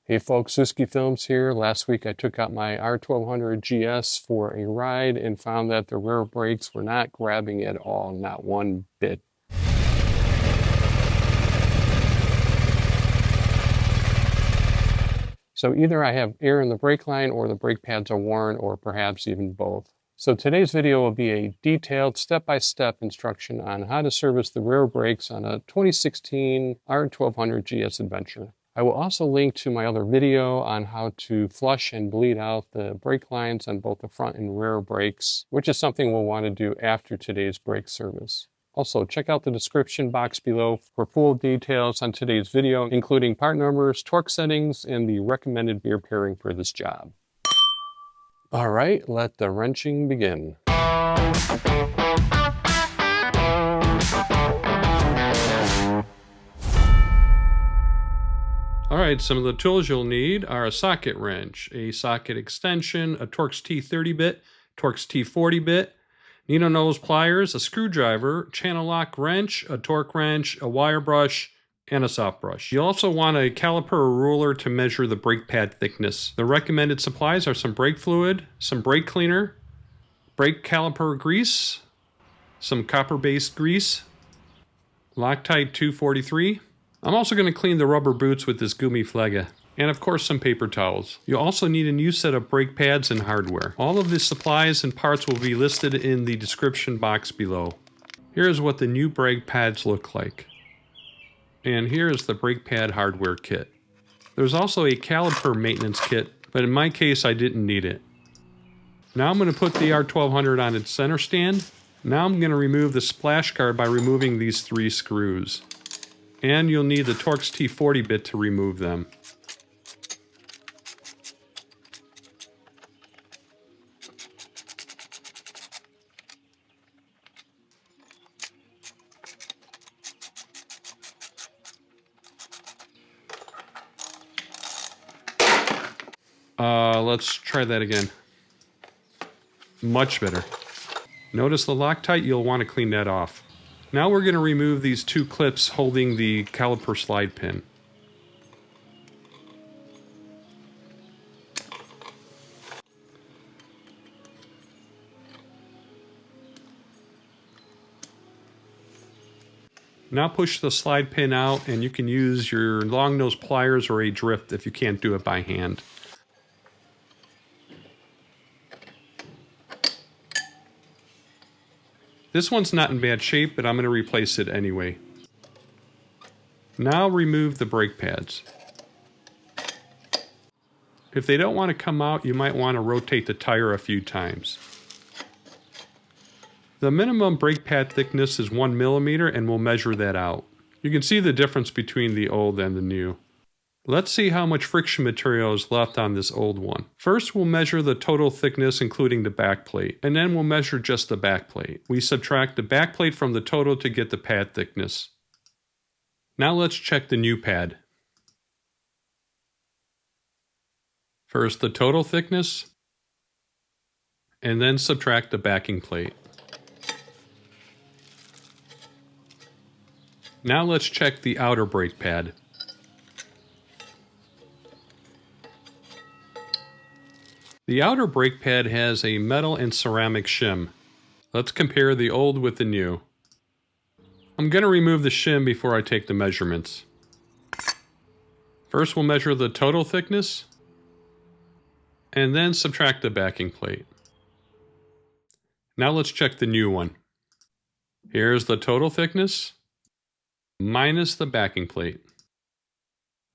Hey folks, Suski Films here. Last week I took out my R1200GS for a ride and found that the rear brakes were not grabbing at all, not one bit. So either I have air in the brake line or the brake pads are worn, or perhaps even both. So today's video will be a detailed step-by-step instruction on how to service the rear brakes on a 2016 R1200GS adventure. I will also link to my other video on how to flush and bleed out the brake lines on both the front and rear brakes, which is something we'll want to do after today's brake service. Also, check out the description box below for full details on today's video, including part numbers, torque settings, and the recommended gear pairing for this job. All right, let the wrenching begin. All right, some of the tools you'll need are a socket wrench, a socket extension, a Torx T30 bit, Torx T40 bit, needle nose pliers, a screwdriver, channel lock wrench, a torque wrench, a wire brush, and a soft brush. You also want a caliper or ruler to measure the brake pad thickness. The recommended supplies are some brake fluid, some brake cleaner, brake caliper grease, some copper-based grease, Loctite 243. I'm also going to clean the rubber boots with this Gummi Pflege, and of course some paper towels. You'll also need a new set of brake pads and hardware. All of the supplies and parts will be listed in the description box below. Here's what the new brake pads look like. And here is the brake pad hardware kit. There's also a caliper maintenance kit, but in my case I didn't need it. Now I'm going to put the R1200 on its center stand. Now I'm going to remove the splash guard by removing these 3 screws. And you'll need the Torx T40 bit to remove them. Let's try that again. Much better. Notice the Loctite, you'll want to clean that off. Now we're going to remove these 2 clips holding the caliper slide pin. Now push the slide pin out, and you can use your long nose pliers or a drift if you can't do it by hand. This one's not in bad shape, but I'm going to replace it anyway. Now remove the brake pads. If they don't want to come out, you might want to rotate the tire a few times. The minimum brake pad thickness is 1 millimeter, and we'll measure that out. You can see the difference between the old and the new. Let's see how much friction material is left on this old one. First, we'll measure the total thickness including the back plate, and then we'll measure just the back plate. We subtract the back plate from the total to get the pad thickness. Now let's check the new pad. First the total thickness, and then subtract the backing plate. Now let's check the outer brake pad. The outer brake pad has a metal and ceramic shim. Let's compare the old with the new. I'm going to remove the shim before I take the measurements. First we'll measure the total thickness, and then subtract the backing plate. Now let's check the new one. Here's the total thickness, minus the backing plate.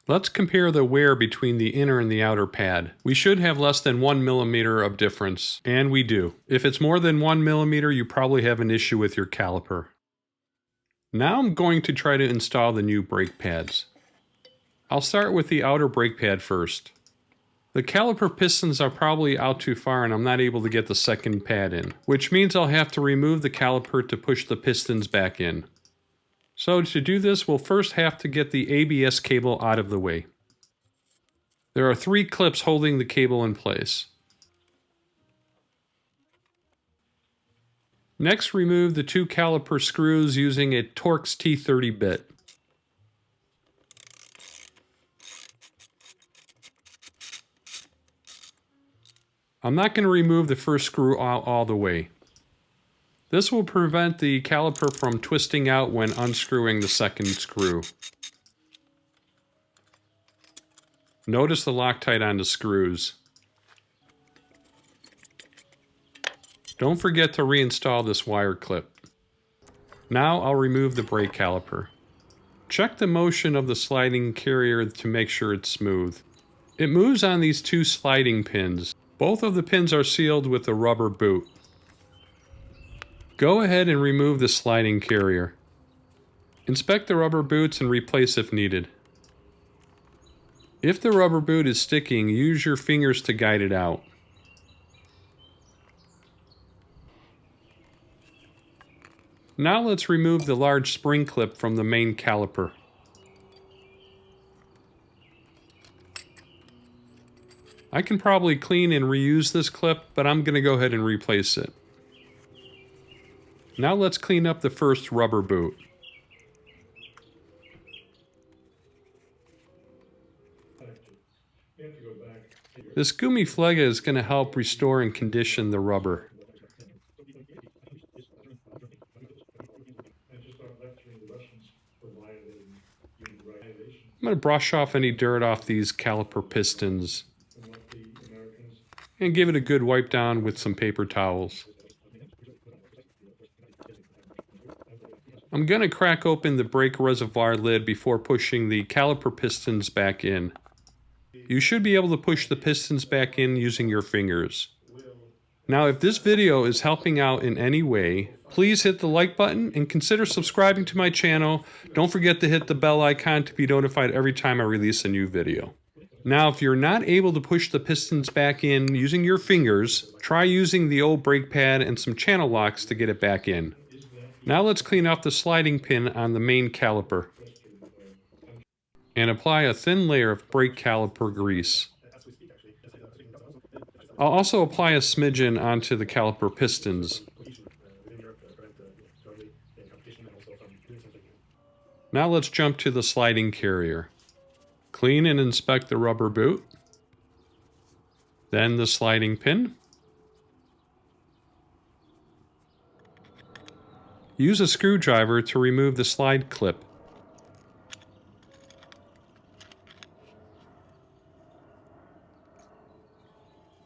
Let's compare the wear between the inner and the outer pad. We should have less than 1 millimeter of difference, and we do. If it's more than 1 millimeter, you probably have an issue with your caliper. Now I'm going to try to install the new brake pads. I'll start with the outer brake pad first. The caliper pistons are probably out too far and I'm not able to get the second pad in, which means I'll have to remove the caliper to push the pistons back in. So to do this, we'll first have to get the ABS cable out of the way. There are 3 clips holding the cable in place. Next, remove the 2 caliper screws using a Torx T30 bit. I'm not going to remove the first screw out all the way. This will prevent the caliper from twisting out when unscrewing the second screw. Notice the Loctite on the screws. Don't forget to reinstall this wire clip. Now I'll remove the brake caliper. Check the motion of the sliding carrier to make sure it's smooth. It moves on these two sliding pins. Both of the pins are sealed with a rubber boot. Go ahead and remove the sliding carrier. Inspect the rubber boots and replace if needed. If the rubber boot is sticking, use your fingers to guide it out. Now let's remove the large spring clip from the main caliper. I can probably clean and reuse this clip, but I'm going to go ahead and replace it. Now let's clean up the first rubber boot. This gummy flega is going to help restore and condition the rubber. I'm going to brush off any dirt off these caliper pistons and give it a good wipe down with some paper towels. I'm going to crack open the brake reservoir lid before pushing the caliper pistons back in. You should be able to push the pistons back in using your fingers. Now, if this video is helping out in any way, please hit the like button and consider subscribing to my channel. Don't forget to hit the bell icon to be notified every time I release a new video. Now, if you're not able to push the pistons back in using your fingers, try using the old brake pad and some channel locks to get it back in. Now let's clean off the sliding pin on the main caliper and apply a thin layer of brake caliper grease. I'll also apply a smidgen onto the caliper pistons. Now let's jump to the sliding carrier. Clean and inspect the rubber boot, then the sliding pin. Use a screwdriver to remove the slide clip.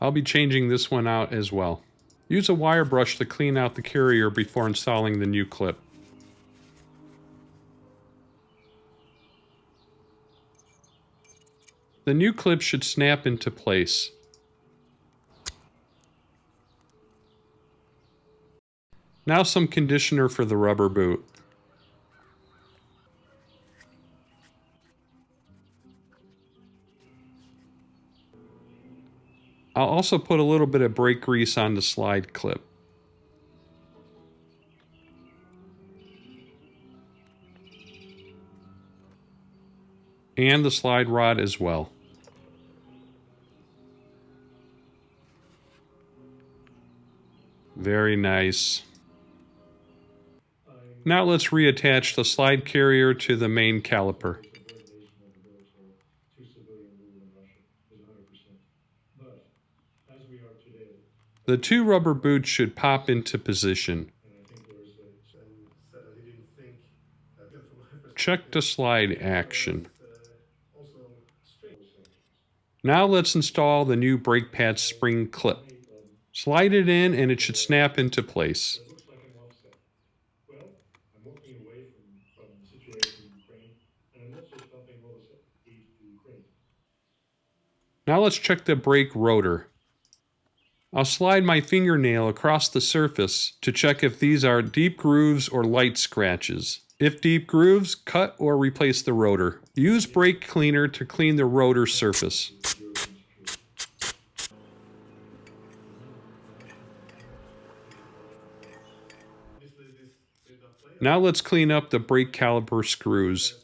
I'll be changing this one out as well. Use a wire brush to clean out the carrier before installing the new clip. The new clip should snap into place. Now some conditioner for the rubber boot. I'll also put a little bit of brake grease on the slide clip. And the slide rod as well. Very nice. Now let's reattach the slide carrier to the main caliper. The two rubber boots should pop into position. Check the slide action. Now let's install the new brake pad spring clip. Slide it in and it should snap into place. Now let's check the brake rotor. I'll slide my fingernail across the surface to check if these are deep grooves or light scratches. If deep grooves, cut or replace the rotor. Use brake cleaner to clean the rotor surface. Now let's clean up the brake caliper screws.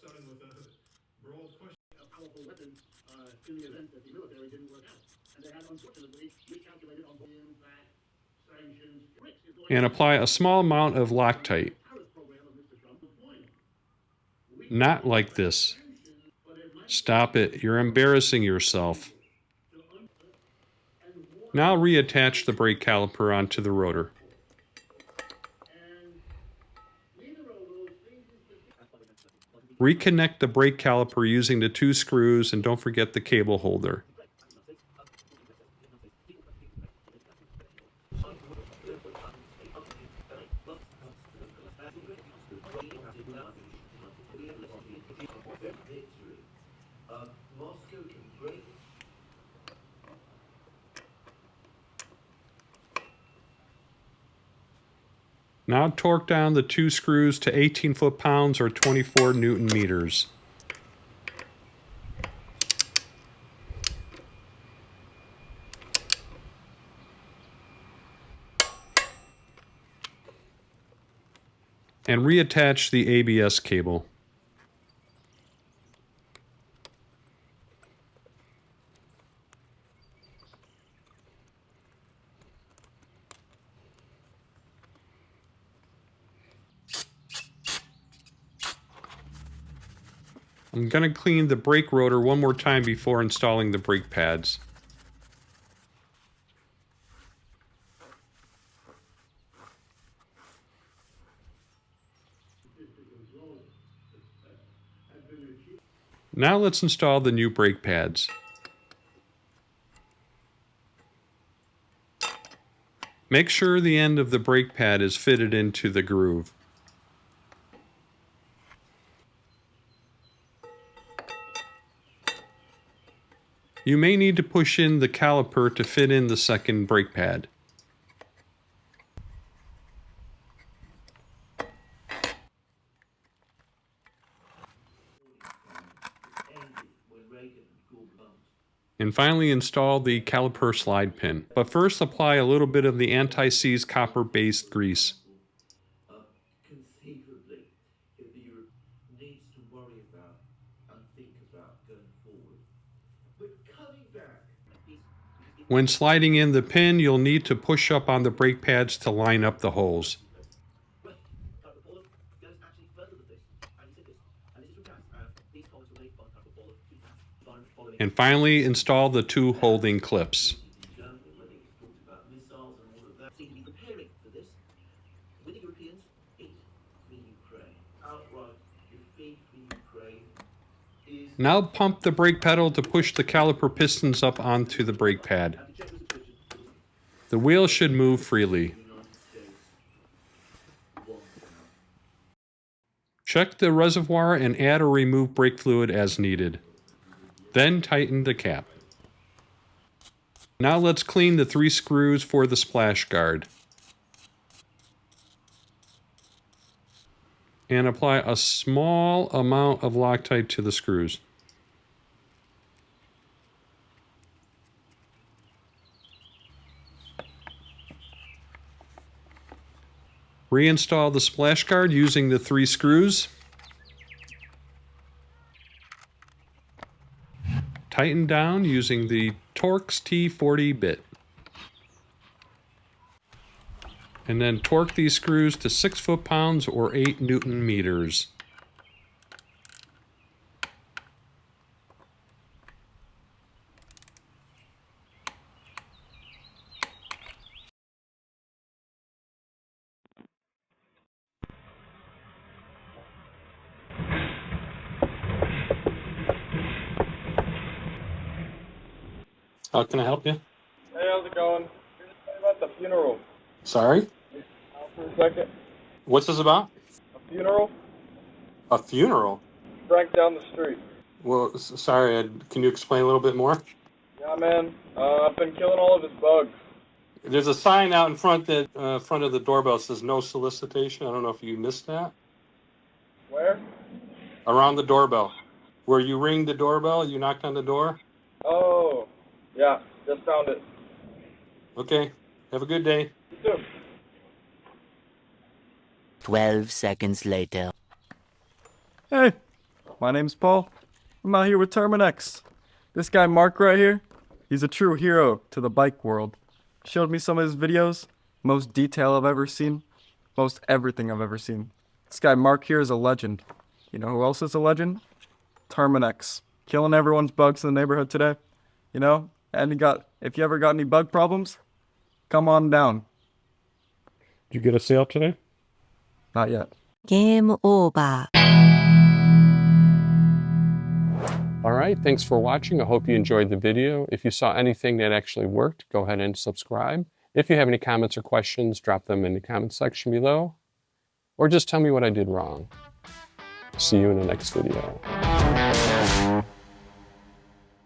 And apply a small amount of Loctite. Not like this. Stop it, you're embarrassing yourself. Now reattach the brake caliper onto the rotor. Reconnect the brake caliper using the 2 screws, and don't forget the cable holder. Now torque down the 2 screws to 18 foot-pounds or 24 Newton meters. And reattach the ABS cable. I'm going to clean the brake rotor one more time before installing the brake pads. Now let's install the new brake pads. Make sure the end of the brake pad is fitted into the groove. You may need to push in the caliper to fit in the second brake pad. And finally install the caliper slide pin. But first apply a little bit of the anti-seize copper-based grease. Conceivably, if the Europe needs to worry about and think about going forward. But coming back. When sliding in the pin, you'll need to push up on the brake pads to line up the holes. And finally, install the 2 holding clips. Now pump the brake pedal to push the caliper pistons up onto the brake pad. The wheel should move freely. Check the reservoir and add or remove brake fluid as needed. Then tighten the cap. Now let's clean the 3 screws for the splash guard. And apply a small amount of Loctite to the screws. Reinstall the splash guard using the 3 screws. Tighten down using the Torx T40 bit. And then torque these screws to 6 foot-pounds or 8 Newton meters. How can I help you? Hey, how's it going? Here's a thing about the funeral. Sorry? For a second. What's this about? A funeral? A funeral? Right down the street. Well, sorry, can you explain a little bit more? Yeah, man. I've been killing all of his bugs. There's a sign out in front of the doorbell that says no solicitation. I don't know if you missed that. Where? Around the doorbell. Where you ring the doorbell, you knocked on the door. Oh, yeah. Just found it. Okay. Have a good day. You too. 12 seconds later. Hey, my name's Paul. I'm out here with Terminex. This guy Mark right here, he's a true hero to the bike world. Showed me some of his videos, most detail I've ever seen, most everything I've ever seen. This guy Mark here is a legend. You know who else is a legend? Terminex. Killing everyone's bugs in the neighborhood today. You know, And if you ever got any bug problems, come on down. Did you get a sale today? Not yet. Game over. All right, thanks for watching. I hope you enjoyed the video. If you saw anything that actually worked, go ahead and subscribe. If you have any comments or questions, drop them in the comment section below, or just tell me what I did wrong. See you in the next video.